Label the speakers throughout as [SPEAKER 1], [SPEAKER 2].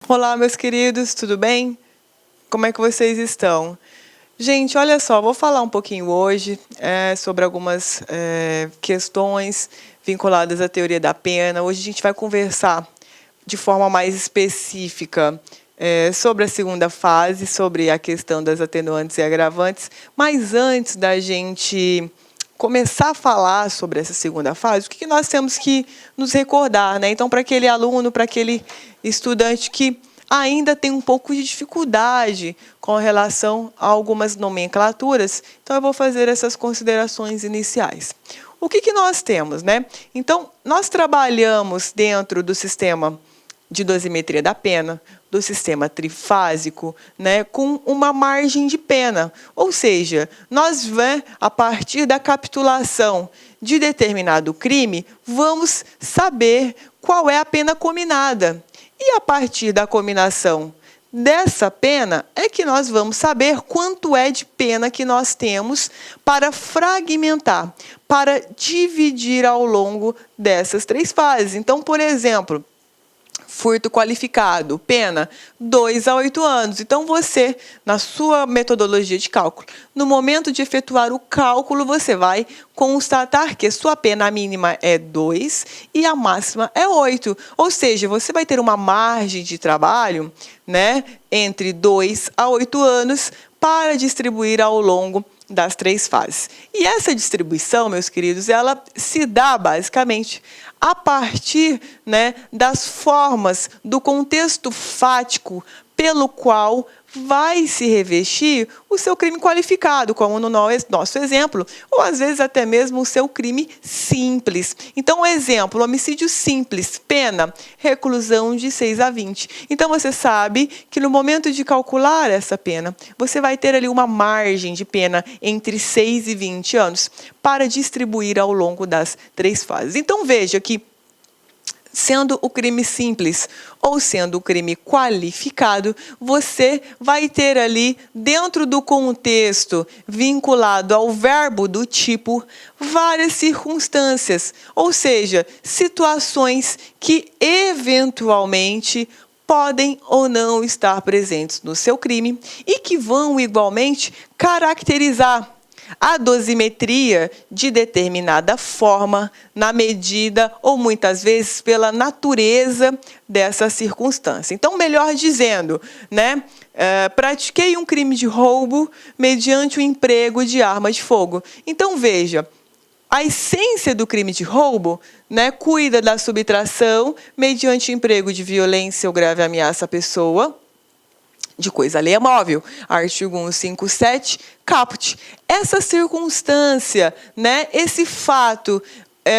[SPEAKER 1] Olá, meus queridos, tudo bem? Como é que vocês estão? Gente, olha só, vou falar um pouquinho hoje sobre algumas questões vinculadas à teoria da pena. Hoje a gente vai conversar de forma mais específica sobre a segunda fase, sobre a questão das atenuantes e agravantes. Mas antes da gente começar a falar sobre essa segunda fase, o que nós temos que nos recordar, né? Então, para aquele aluno, para aquele estudante que ainda tem um pouco de dificuldade com relação a algumas nomenclaturas, então eu vou fazer essas considerações iniciais. O que nós temos, né? Então, nós trabalhamos dentro do sistema de dosimetria da pena, do sistema trifásico, né, com uma margem de pena. Ou seja, nós, a partir da capitulação de determinado crime, vamos saber qual é a pena cominada. E a partir da cominação dessa pena é que nós vamos saber quanto é de pena que nós temos para fragmentar, para dividir ao longo dessas três fases. Então, por exemplo, furto qualificado, pena 2 a 8 anos. Então, você, na sua metodologia de cálculo, no momento de efetuar o cálculo, você vai constatar que sua pena mínima é 2 e a máxima é 8. Ou seja, você vai ter uma margem de trabalho, né, entre 2 a 8 anos para distribuir ao longo das três fases. E essa distribuição, meus queridos, ela se dá basicamente a partir, né, das formas do contexto fático pelo qual vai se revestir o seu crime qualificado, como no nosso exemplo, ou às vezes até mesmo o seu crime simples. Então, exemplo, homicídio simples, pena, reclusão de 6 a 20. Então, você sabe que no momento de calcular essa pena, você vai ter ali uma margem de pena entre 6 e 20 anos para distribuir ao longo das três fases. Então, veja que, sendo o crime simples ou sendo o crime qualificado, você vai ter ali, dentro do contexto vinculado ao verbo do tipo, várias circunstâncias, ou seja, situações que eventualmente podem ou não estar presentes no seu crime e que vão igualmente caracterizar a dosimetria de determinada forma, na medida ou muitas vezes pela natureza dessa circunstância. Então, melhor dizendo, né, pratiquei um crime de roubo mediante o emprego de arma de fogo. Então, veja, a essência do crime de roubo, né, cuida da subtração mediante o emprego de violência ou grave ameaça à pessoa, de coisa alheia móvel, artigo 157, caput. Essa circunstância, né, esse fato,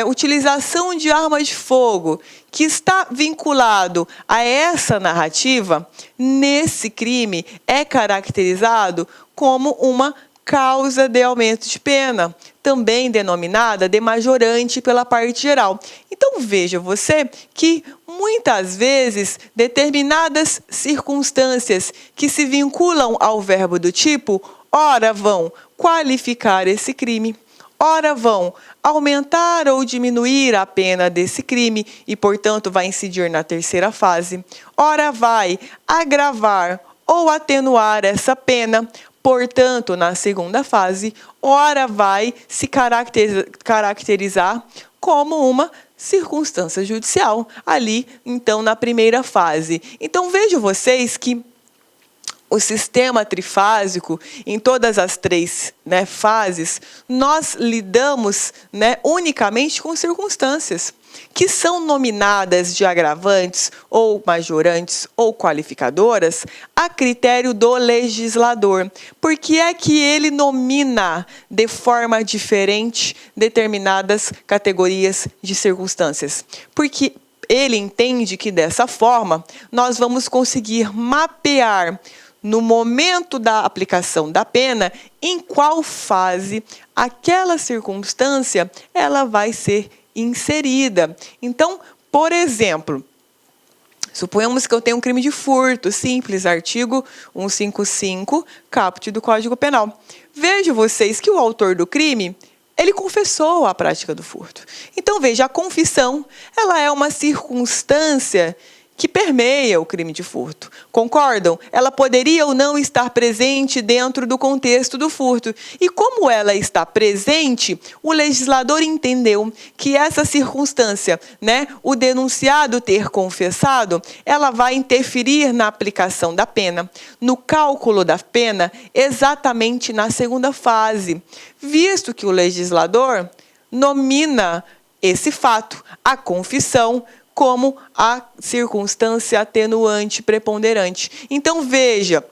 [SPEAKER 1] utilização de arma de fogo, que está vinculado a essa narrativa, nesse crime, é caracterizado como uma causa de aumento de pena, também denominada de majorante pela parte geral. Então, veja você que, muitas vezes, determinadas circunstâncias que se vinculam ao verbo do tipo, ora vão qualificar esse crime, ora vão aumentar ou diminuir a pena desse crime e, portanto, vai incidir na terceira fase, ora vai agravar ou atenuar essa pena, portanto, na segunda fase, ora vai se caracterizar como uma circunstância judicial, ali, então, na primeira fase. Então, vejam vocês que o sistema trifásico, em todas as três, né, fases, nós lidamos, né, unicamente com circunstâncias que são nominadas de agravantes ou majorantes ou qualificadoras a critério do legislador. Por que é que ele nomina de forma diferente determinadas categorias de circunstâncias? Porque ele entende que, dessa forma, nós vamos conseguir mapear, no momento da aplicação da pena, em qual fase aquela circunstância ela vai ser inserida. Então, por exemplo, suponhamos que eu tenho um crime de furto simples, artigo 155, caput do Código Penal. Vejam vocês que o autor do crime, ele confessou a prática do furto. Então, veja, a confissão, ela é uma circunstância que permeia o crime de furto. Concordam? Ela poderia ou não estar presente dentro do contexto do furto. E como ela está presente, o legislador entendeu que essa circunstância, o denunciado ter confessado, ela vai interferir na aplicação da pena, no cálculo da pena, exatamente na segunda fase, visto que o legislador nomina esse fato, a confissão, como a circunstância atenuante preponderante. Então, veja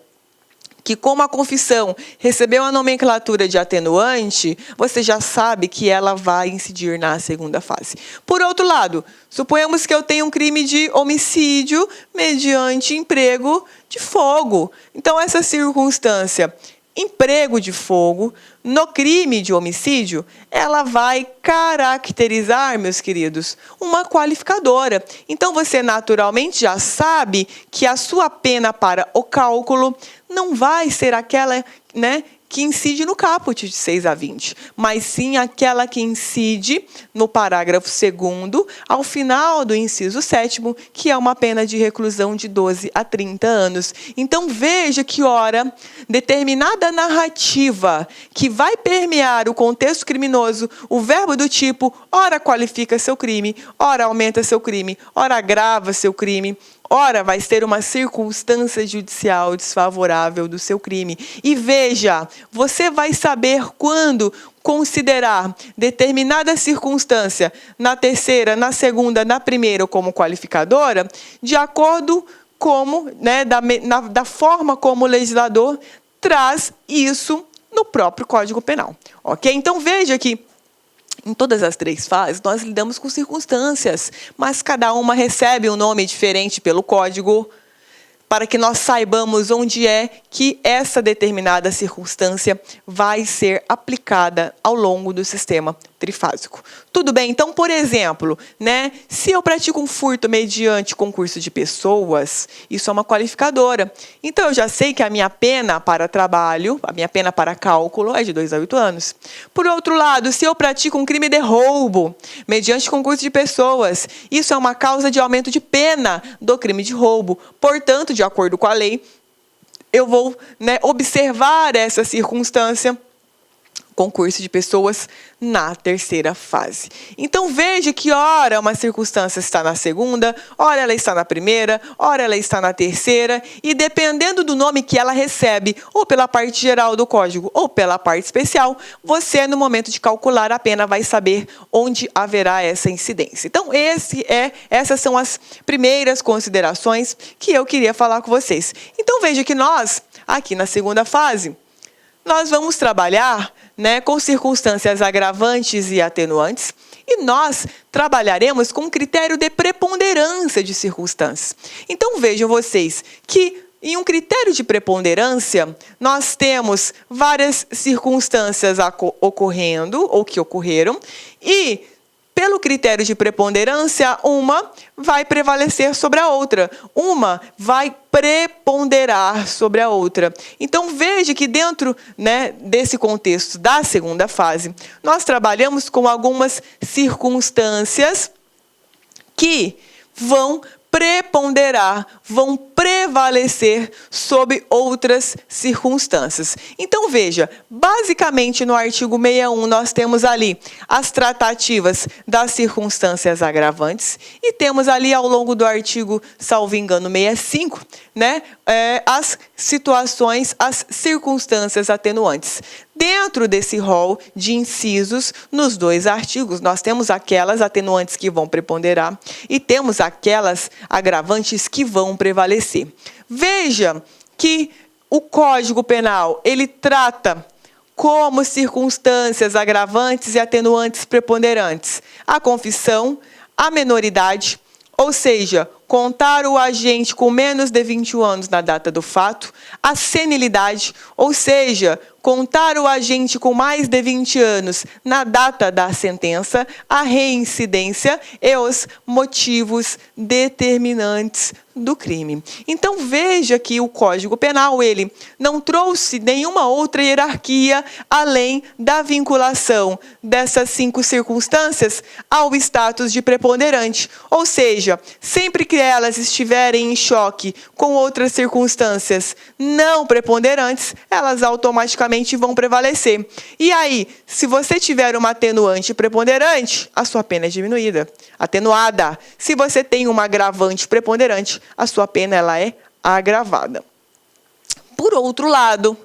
[SPEAKER 1] que como a confissão recebeu a nomenclatura de atenuante, você já sabe que ela vai incidir na segunda fase. Por outro lado, suponhamos que eu tenho um crime de homicídio mediante emprego de fogo. Então, essa circunstância, emprego de fogo, no crime de homicídio, ela vai caracterizar, meus queridos, uma qualificadora. Então, você naturalmente já sabe que a sua pena para o cálculo não vai ser aquela, que incide no caput de 6 a 20, mas sim aquela que incide no parágrafo 2º, ao final do inciso 7º, que é uma pena de reclusão de 12 a 30 anos. Então, veja que, ora, determinada narrativa que vai permear o contexto criminoso, o verbo do tipo, ora qualifica seu crime, ora aumenta seu crime, ora agrava seu crime, ora, vai ser uma circunstância judicial desfavorável do seu crime. E veja, você vai saber quando considerar determinada circunstância na terceira, na segunda, na primeira como qualificadora, de acordo como, da forma como o legislador traz isso no próprio Código Penal. Ok? Então, veja que em todas as 3 fases, nós lidamos com circunstâncias, mas cada uma recebe um nome diferente pelo Código, para que nós saibamos onde é que essa determinada circunstância vai ser aplicada ao longo do sistema trifásico. Tudo bem? Então, por exemplo, se eu pratico um furto mediante concurso de pessoas, isso é uma qualificadora. Então, eu já sei que a minha pena para trabalho, a minha pena para cálculo é de 2 a 8 anos. Por outro lado, se eu pratico um crime de roubo mediante concurso de pessoas, isso é uma causa de aumento de pena do crime de roubo. Portanto, de acordo com a lei, eu vou observar essa circunstância, concurso de pessoas, na terceira fase. Então, veja que, ora, uma circunstância está na segunda, ora ela está na primeira, ora ela está na terceira, e dependendo do nome que ela recebe, ou pela parte geral do Código, ou pela parte especial, você, no momento de calcular a pena, vai saber onde haverá essa incidência. Então, essas são as primeiras considerações que eu queria falar com vocês. Então, veja que nós, aqui na segunda fase, nós vamos trabalhar com circunstâncias agravantes e atenuantes, e nós trabalharemos com critério de preponderância de circunstâncias. Então, vejam vocês que, em um critério de preponderância, nós temos várias circunstâncias ocorrendo, ou que ocorreram, e, pelo critério de preponderância, uma vai prevalecer sobre a outra. Uma vai preponderar sobre a outra. Então, veja que dentro desse contexto da segunda fase, nós trabalhamos com algumas circunstâncias que vão preponderar, vão prevalecer sobre outras circunstâncias. Então, veja, basicamente no artigo 61 nós temos ali as tratativas das circunstâncias agravantes e temos ali ao longo do artigo, salvo engano, 65, as situações, as circunstâncias atenuantes. Dentro desse rol de incisos, nos 2 artigos, nós temos aquelas atenuantes que vão preponderar e temos aquelas agravantes que vão prevalecer. Veja que o Código Penal, ele trata como circunstâncias agravantes e atenuantes preponderantes a confissão, a menoridade, ou seja, contar o agente com menos de 21 anos na data do fato, a senilidade, ou seja, contar o agente com mais de 20 anos na data da sentença, a reincidência e os motivos determinantes do crime. Então veja que o Código Penal, ele não trouxe nenhuma outra hierarquia além da vinculação dessas 5 circunstâncias ao status de preponderante. Ou seja, sempre que elas estiverem em choque com outras circunstâncias não preponderantes, elas automaticamente vão prevalecer. E aí, se você tiver uma atenuante preponderante, a sua pena é diminuída, atenuada. Se você tem uma agravante preponderante, a sua pena ela é agravada. Por outro lado,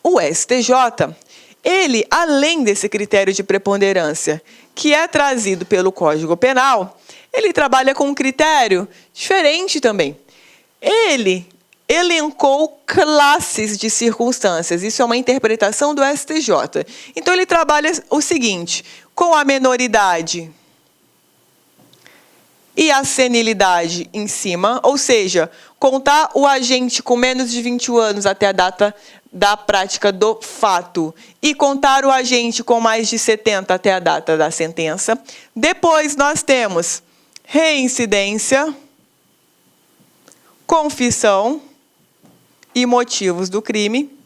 [SPEAKER 1] o STJ, ele, além desse critério de preponderância, que é trazido pelo Código Penal, ele trabalha com um critério diferente também. Ele elencou classes de circunstâncias. Isso é uma interpretação do STJ. Então, ele trabalha o seguinte: com a menoridade e a senilidade em cima, ou seja, contar o agente com menos de 21 anos até a data da prática do fato e contar o agente com mais de 70 até a data da sentença. Depois nós temos reincidência, confissão e motivos do crime,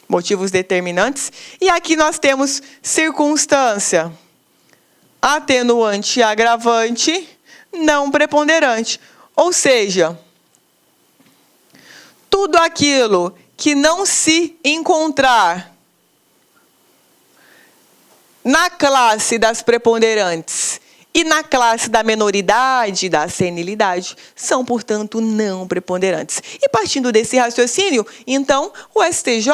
[SPEAKER 1] motivos determinantes. E aqui nós temos circunstância, atenuante e agravante não preponderante. Ou seja, tudo aquilo que não se encontrar na classe das preponderantes e na classe da menoridade e da senilidade são, portanto, não preponderantes. E partindo desse raciocínio, então, o STJ,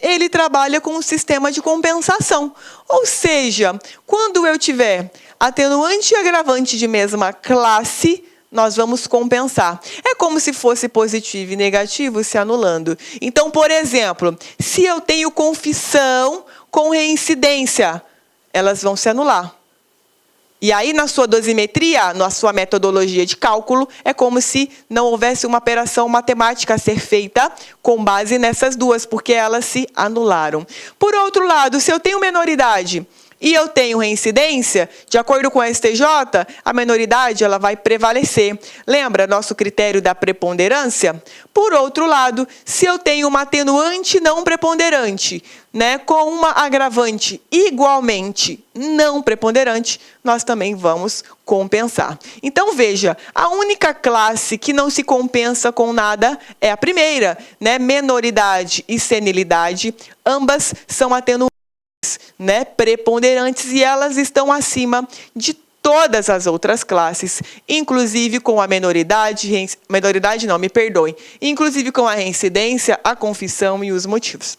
[SPEAKER 1] ele trabalha com um sistema de compensação. Ou seja, quando eu tiver atenuante e agravante de mesma classe, nós vamos compensar. É como se fosse positivo e negativo se anulando. Então, por exemplo, se eu tenho confissão com reincidência, elas vão se anular. E aí, na sua dosimetria, na sua metodologia de cálculo, é como se não houvesse uma operação matemática a ser feita com base nessas duas, porque elas se anularam. Por outro lado, se eu tenho menoridade e eu tenho reincidência, de acordo com a STJ, a menoridade ela vai prevalecer. Lembra nosso critério da preponderância? Por outro lado, se eu tenho uma atenuante não preponderante, com uma agravante igualmente não preponderante, nós também vamos compensar. Então, veja, a única classe que não se compensa com nada é a primeira, menoridade e senilidade, ambas são atenuantes, preponderantes, e elas estão acima de todas as outras classes, inclusive com a inclusive com a reincidência, a confissão e os motivos.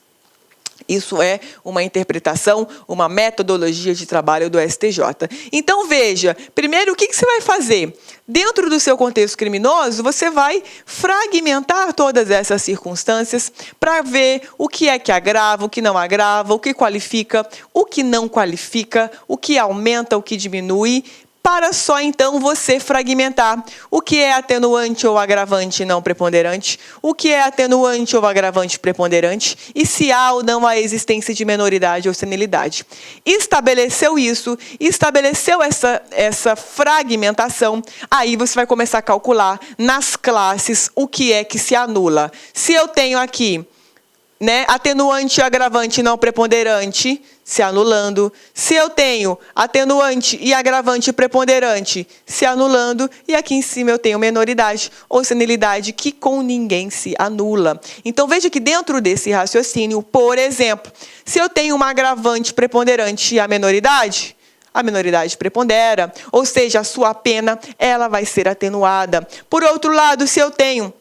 [SPEAKER 1] Isso é uma interpretação, uma metodologia de trabalho do STJ. Então, veja, primeiro, o que você vai fazer? Dentro do seu contexto criminoso, você vai fragmentar todas essas circunstâncias para ver o que é que agrava, o que não agrava, o que qualifica, o que não qualifica, o que aumenta, o que diminui, para só então você fragmentar o que é atenuante ou agravante não preponderante, o que é atenuante ou agravante preponderante e se há ou não a existência de menoridade ou senilidade. Estabeleceu isso, estabeleceu essa fragmentação, aí você vai começar a calcular nas classes o que é que se anula. Se eu tenho aqui atenuante e agravante não preponderante, se anulando. Se eu tenho atenuante e agravante preponderante, se anulando. E aqui em cima eu tenho menoridade ou senilidade, que com ninguém se anula. Então, veja que dentro desse raciocínio, por exemplo, se eu tenho uma agravante preponderante e a menoridade prepondera, ou seja, a sua pena ela vai ser atenuada. Por outro lado, se eu tenho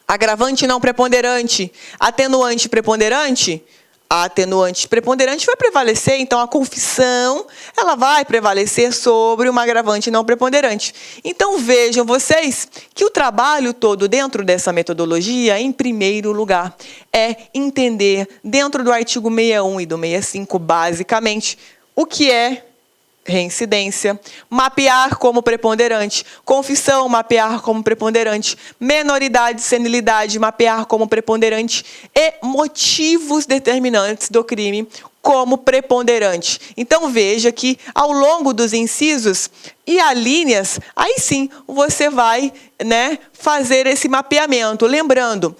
[SPEAKER 1] agravante não preponderante, atenuante preponderante, a atenuante preponderante vai prevalecer, então a confissão ela vai prevalecer sobre uma agravante não preponderante. Então vejam vocês que o trabalho todo dentro dessa metodologia, em primeiro lugar, é entender dentro do artigo 61 e do 65, basicamente, o que é reincidência, mapear como preponderante, confissão, mapear como preponderante, menoridade, senilidade, mapear como preponderante e motivos determinantes do crime como preponderante. Então, veja que ao longo dos incisos e alíneas, aí sim você vai, né, fazer esse mapeamento. Lembrando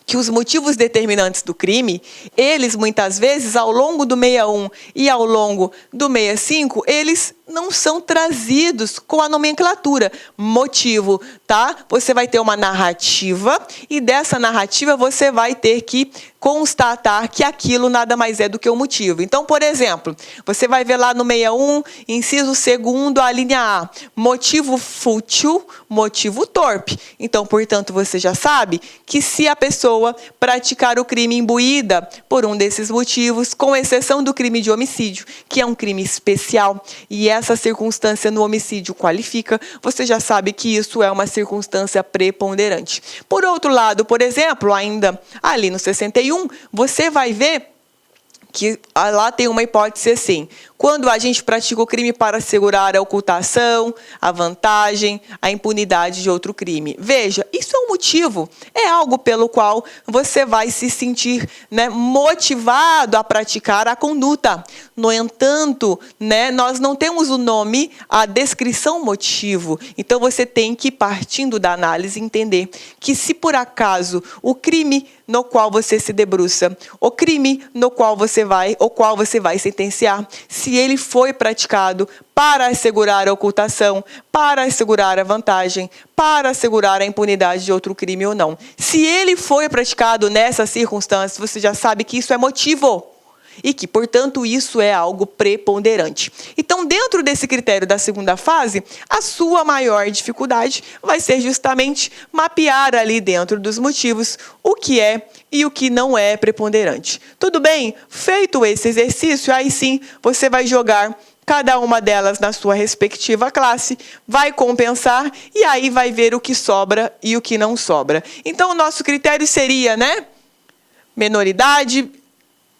[SPEAKER 1] que os motivos determinantes do crime, eles muitas vezes, ao longo do 61 e ao longo do 65, eles não são trazidos com a nomenclatura. Motivo, tá? Você vai ter uma narrativa e dessa narrativa você vai ter que constatar que aquilo nada mais é do que o motivo. Então, por exemplo, você vai ver lá no 61, inciso 2º, a linha A, motivo fútil, motivo torpe. Então, portanto, você já sabe que se a pessoa praticar o crime imbuída por um desses motivos, com exceção do crime de homicídio, que é um crime especial, e essa circunstância no homicídio qualifica, você já sabe que isso é uma circunstância preponderante. Por outro lado, por exemplo, ainda ali no 61, você vai ver que lá tem uma hipótese assim: quando a gente pratica o crime para assegurar a ocultação, a vantagem, a impunidade de outro crime. Veja, isso é um motivo, é algo pelo qual você vai se sentir, né, motivado a praticar a conduta. No entanto, né, nós não temos o nome, a descrição motivo. Então, você tem que, partindo da análise, entender que se por acaso o crime no qual você se debruça, o crime no qual você vai sentenciar, se ele foi praticado para assegurar a ocultação, para assegurar a vantagem, para assegurar a impunidade de outro crime ou não. Se ele foi praticado nessas circunstâncias, você já sabe que isso é motivo e que, portanto, isso é algo preponderante. Então, dentro desse critério da segunda fase, a sua maior dificuldade vai ser justamente mapear ali dentro dos motivos o que é e o que não é preponderante. Tudo bem? Feito esse exercício, aí sim você vai jogar cada uma delas na sua respectiva classe, vai compensar e aí vai ver o que sobra e o que não sobra. Então, o nosso critério seria, né, menoridade,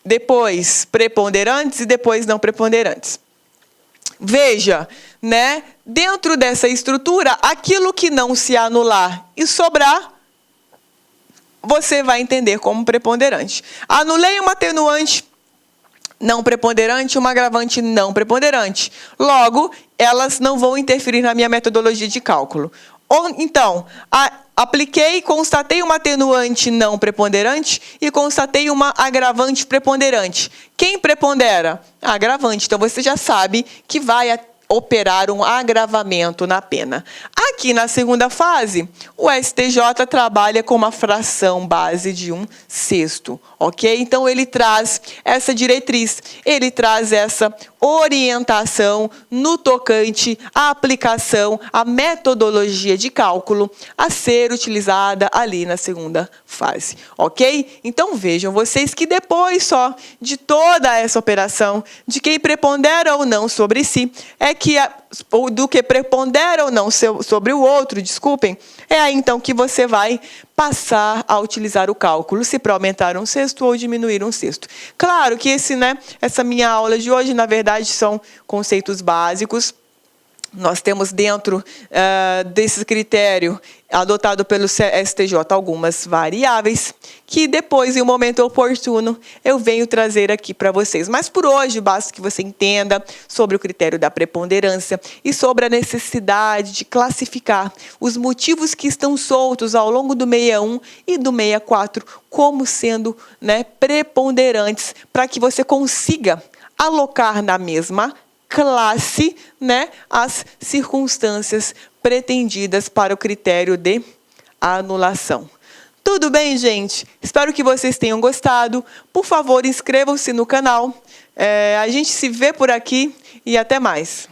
[SPEAKER 1] depois preponderantes e depois não preponderantes. Veja, né, dentro dessa estrutura, aquilo que não se anular e sobrar, você vai entender como preponderante. Anulei uma atenuante não preponderante, uma agravante não preponderante. Logo, elas não vão interferir na minha metodologia de cálculo. Então, apliquei, constatei uma atenuante não preponderante e constatei uma agravante preponderante. Quem prepondera? A agravante. Então, você já sabe que vai operar um agravamento na pena. Aqui na segunda fase, o STJ trabalha com uma fração base de 1/6, ok? Então, ele traz essa diretriz, ele traz essa orientação no tocante à aplicação, à metodologia de cálculo a ser utilizada ali na segunda fase, ok? Então, vejam vocês que depois só de toda essa operação, de quem prepondera ou não sobre si, ou do que prepondera ou não sobre o outro, desculpem, é aí então que você vai passar a utilizar o cálculo, se para aumentar 1/6 ou diminuir 1/6. Claro que essa minha aula de hoje, na verdade, são conceitos básicos. Nós temos dentro desse critério adotado pelo STJ algumas variáveis que depois, em um momento oportuno, eu venho trazer aqui para vocês. Mas por hoje, basta que você entenda sobre o critério da preponderância e sobre a necessidade de classificar os motivos que estão soltos ao longo do 61 e do 64 como sendo, né, preponderantes, para que você consiga alocar na mesma classe, né, as circunstâncias pretendidas para o critério de anulação. Tudo bem, gente? Espero que vocês tenham gostado. Por favor, inscrevam-se no canal. A gente se vê por aqui e até mais.